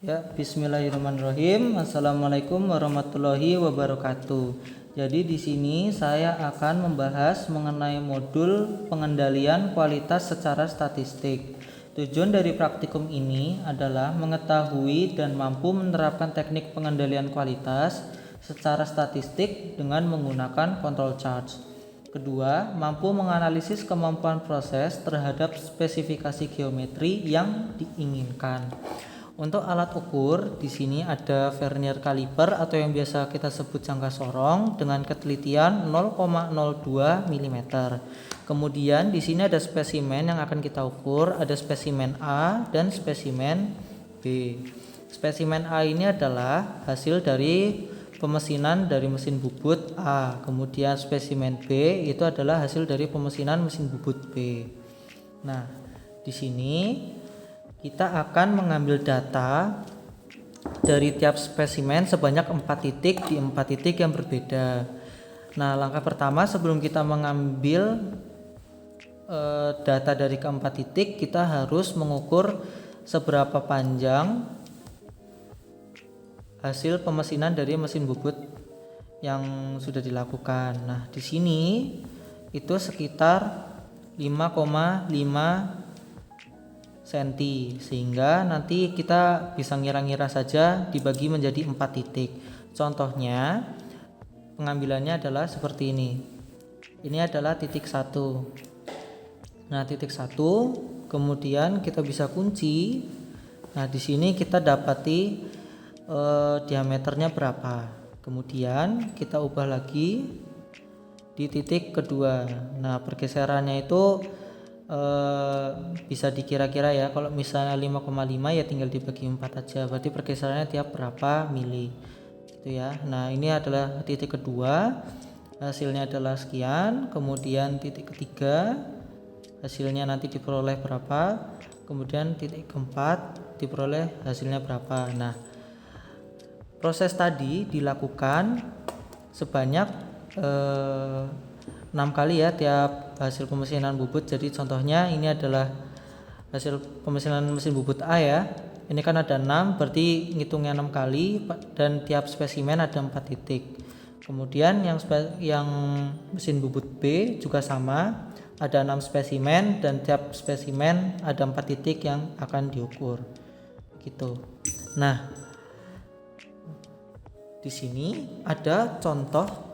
Ya, bismillahirrahmanirrahim. Assalamualaikum warahmatullahi wabarakatuh. Jadi di sini saya akan membahas mengenai modul pengendalian kualitas secara statistik. Tujuan dari praktikum ini adalah mengetahui dan mampu menerapkan teknik pengendalian kualitas secara statistik dengan menggunakan control charts. Kedua, mampu menganalisis kemampuan proses terhadap spesifikasi geometri yang diinginkan. Untuk alat ukur, di sini ada vernier caliper atau yang biasa kita sebut jangka sorong dengan ketelitian 0,02 mm. Kemudian di sini ada spesimen yang akan kita ukur, ada spesimen A dan spesimen B. Spesimen A ini adalah hasil dari pemesinan dari mesin bubut A. Kemudian spesimen B itu adalah hasil dari pemesinan mesin bubut B. Nah, di sini kita akan mengambil data dari tiap spesimen sebanyak 4 titik di 4 titik yang berbeda. Nah, langkah pertama sebelum kita mengambil data dari keempat titik, kita harus mengukur seberapa panjang hasil pemesinan dari mesin bubut yang sudah dilakukan. Nah, di sini itu sekitar 5,5 cm, sehingga nanti kita bisa ngira-ngira saja dibagi menjadi 4 titik. Contohnya pengambilannya adalah seperti ini. Ini adalah titik 1. Nah, titik 1 kemudian kita bisa kunci. Nah, di sini kita dapati diameternya berapa. Kemudian kita ubah lagi di titik kedua. Nah, pergeserannya itu bisa dikira-kira ya. Kalau misalnya 5,5 ya tinggal dibagi 4 aja, berarti pergeserannya tiap berapa mili gitu ya. Nah, ini adalah titik kedua, hasilnya adalah sekian. Kemudian titik ketiga hasilnya nanti diperoleh berapa, kemudian titik keempat diperoleh hasilnya berapa. Nah, proses tadi dilakukan sebanyak 6 kali ya tiap hasil pemesinan bubut. Jadi contohnya ini adalah hasil pemesinan mesin bubut A ya. Ini kan ada 6, berarti ngitungnya 6 kali dan tiap spesimen ada 4 titik. Kemudian yang mesin bubut B juga sama, ada 6 spesimen dan tiap spesimen ada 4 titik yang akan diukur. Gitu. Nah, di sini ada contoh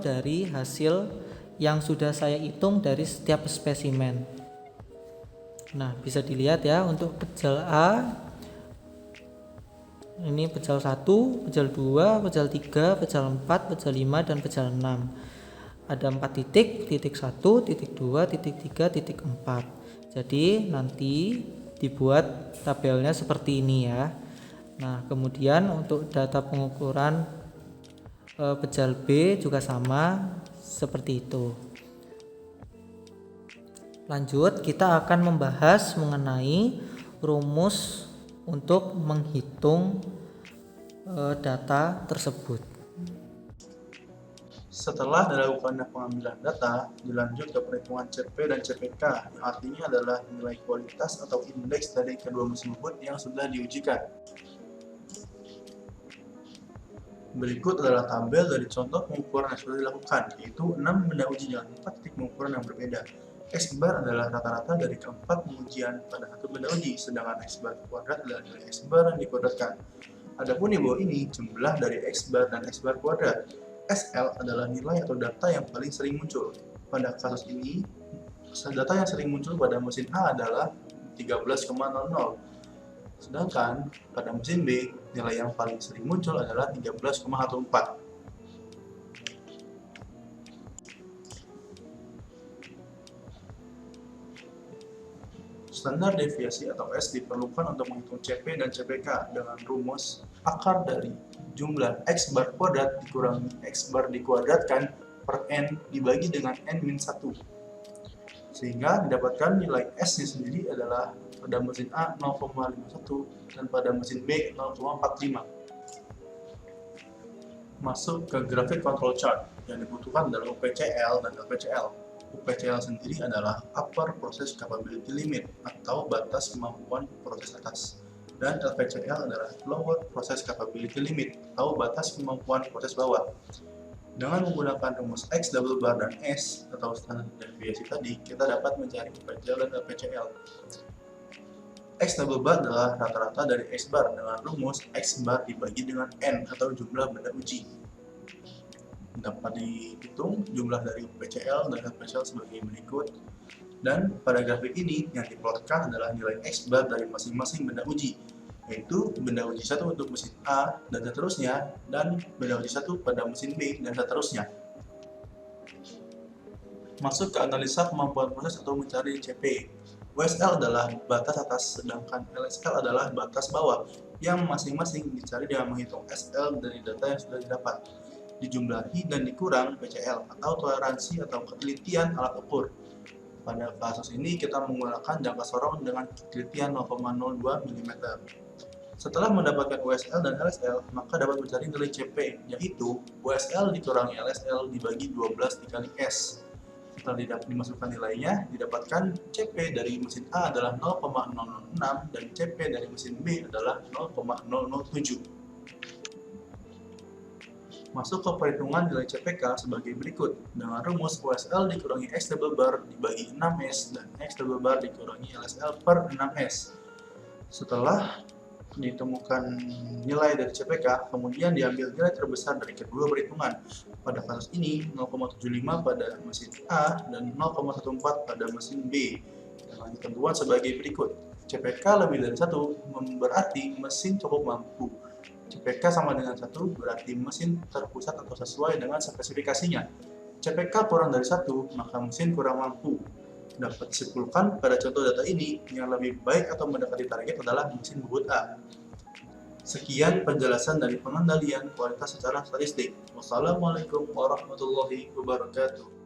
dari hasil yang sudah saya hitung dari setiap spesimen. Nah, bisa dilihat ya, untuk pejal A ini pejal 1, pejal 2, pejal 3, pejal 4, pejal 5 dan pejal 6. Ada 4 titik, titik 1, titik 2, titik 3, titik 4. Jadi nanti dibuat tabelnya seperti ini ya. Nah, kemudian untuk data pengukuran pejal B juga sama seperti itu. Lanjut, kita akan membahas mengenai rumus untuk menghitung data tersebut. Setelah dilakukan pengambilan data, dilanjut ke perhitungan CP dan CPK, yang artinya adalah nilai kualitas atau indeks dari kedua mesin bubut yang sudah diujikan. Berikut adalah tabel dari contoh pengukuran yang sudah dilakukan, yaitu 6 benda uji dengan 4 titik pengukuran yang berbeda. X bar adalah rata-rata dari keempat pengujian pada satu benda uji, sedangkan X bar kuadrat adalah nilai X bar yang dikuadratkan. Adapun di bawah ini jumlah dari X bar dan X bar kuadrat. SL adalah nilai atau data yang paling sering muncul. Pada kasus ini, data yang sering muncul pada mesin A adalah 13,00. Sedangkan pada mesin B, nilai yang paling sering muncul adalah 13,14. Standar deviasi atau S diperlukan untuk menghitung CP dan CPK dengan rumus akar dari jumlah X bar kuadrat dikurangi X bar dikuadratkan per N dibagi dengan N-1. Sehingga didapatkan nilai S-nya sendiri adalah pada mesin A 0,51 dan pada mesin B 0,45. Masuk ke grafik control chart. Yang dibutuhkan adalah UPCL dan LPCL. UPCL sendiri adalah Upper Process Capability Limit atau batas kemampuan proses atas. Dan LPCL adalah Lower Process Capability Limit atau batas kemampuan proses bawah. Dengan menggunakan rumus X double bar dan S atau standar deviasi tadi, kita dapat mencari UPCL dan LPCL. X double bar adalah rata-rata dari X bar dengan rumus X bar dibagi dengan N atau jumlah benda uji. Dapat dihitung jumlah dari UPCL dan LPCL sebagai berikut. Dan pada grafik ini yang diplotkan adalah nilai X bar dari masing-masing benda uji, yaitu benda uji 1 untuk mesin A dan seterusnya, dan benda uji 1 pada mesin B dan seterusnya. Masuk ke analisa kemampuan proses atau mencari CP. WSL adalah batas atas, sedangkan LSL adalah batas bawah, yang masing-masing dicari dengan menghitung SL dari data yang sudah didapat, dijumlahi dan dikurang PCL atau toleransi atau ketelitian alat ukur. Pada kasus ini kita menggunakan jangka sorong dengan ketelitian 0,02 mm. Setelah mendapatkan WSL dan LSL, maka dapat mencari nilai CP, yaitu WSL dikurangi LSL dibagi 12 dikali S. Setelah dimasukkan nilainya, didapatkan CP dari mesin A adalah 0,006 dan CP dari mesin B adalah 0,007. Masuk ke perhitungan nilai CPK sebagai berikut, dengan rumus WSL dikurangi X double bar dibagi 6S dan X double bar dikurangi LSL per 6S. Setelah ditemukan nilai dari CPK, kemudian diambil nilai terbesar dari kedua perhitungan. Pada kasus ini 0,75 pada mesin A dan 0,14 pada mesin B. Dengan ketentuan sebagai berikut. CPK lebih dari 1 berarti mesin cukup mampu. CPK sama dengan 1 berarti mesin terpusat atau sesuai dengan spesifikasinya. CPK kurang dari 1 maka mesin kurang mampu. Dapat disimpulkan pada contoh data ini, yang lebih baik atau mendekati target adalah mesin bobot A. Sekian penjelasan dari pengendalian kualitas secara statistik. Wassalamualaikum warahmatullahi wabarakatuh.